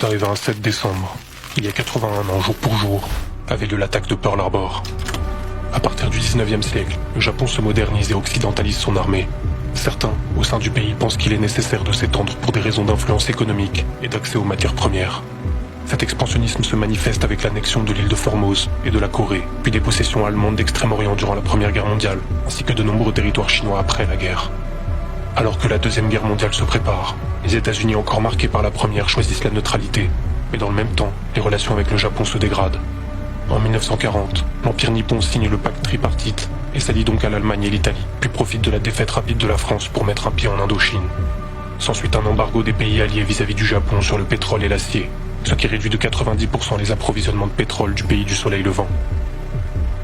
C'est arrivé un 7 décembre, il y a 81 ans, jour pour jour, avait lieu l'attaque de Pearl Harbor. À partir du 19e siècle, le Japon se modernise et occidentalise son armée. Certains, au sein du pays, pensent qu'il est nécessaire de s'étendre pour des raisons d'influence économique et d'accès aux matières premières. Cet expansionnisme se manifeste avec l'annexion de l'île de Formose et de la Corée, puis des possessions allemandes d'Extrême-Orient durant la Première Guerre mondiale, ainsi que de nombreux territoires chinois après la guerre. Alors que la Deuxième Guerre mondiale se prépare, les États-Unis, encore marqués par la première, choisissent la neutralité. Mais dans le même temps, les relations avec le Japon se dégradent. En 1940, l'Empire nippon signe le pacte tripartite et s'allie donc à l'Allemagne et l'Italie, puis profite de la défaite rapide de la France pour mettre un pied en Indochine. S'ensuit un embargo des pays alliés vis-à-vis du Japon sur le pétrole et l'acier, ce qui réduit de 90% les approvisionnements de pétrole du pays du soleil levant.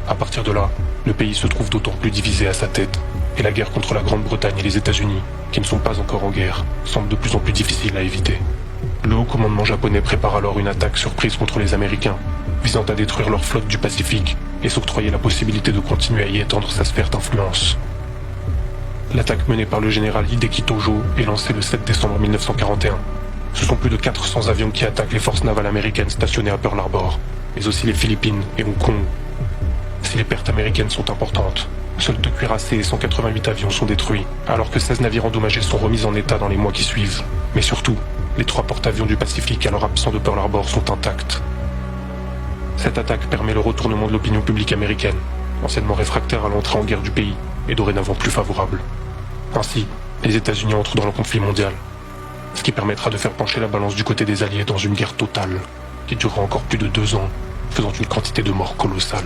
À partir de là, le pays se trouve d'autant plus divisé à sa tête, et la guerre contre la Grande-Bretagne et les États-Unis, qui ne sont pas encore en guerre, semble de plus en plus difficile à éviter. Le haut commandement japonais prépare alors une attaque surprise contre les Américains, visant à détruire leur flotte du Pacifique et s'octroyer la possibilité de continuer à y étendre sa sphère d'influence. L'attaque menée par le général Hideki Tojo est lancée le 7 décembre 1941. Ce sont plus de 400 avions qui attaquent les forces navales américaines stationnées à Pearl Harbor, mais aussi les Philippines et Hong Kong. Si les pertes américaines sont importantes, seuls 2 cuirassés et 188 avions sont détruits, alors que 16 navires endommagés sont remis en état dans les mois qui suivent. Mais surtout, les 3 porte-avions du Pacifique alors absents de Pearl Harbor sont intacts. Cette attaque permet le retournement de l'opinion publique américaine, anciennement réfractaire à l'entrée en guerre du pays, et dorénavant plus favorable. Ainsi, les États-Unis entrent dans le conflit mondial, ce qui permettra de faire pencher la balance du côté des Alliés dans une guerre totale, qui durera encore plus de 2 ans, faisant une quantité de morts colossale.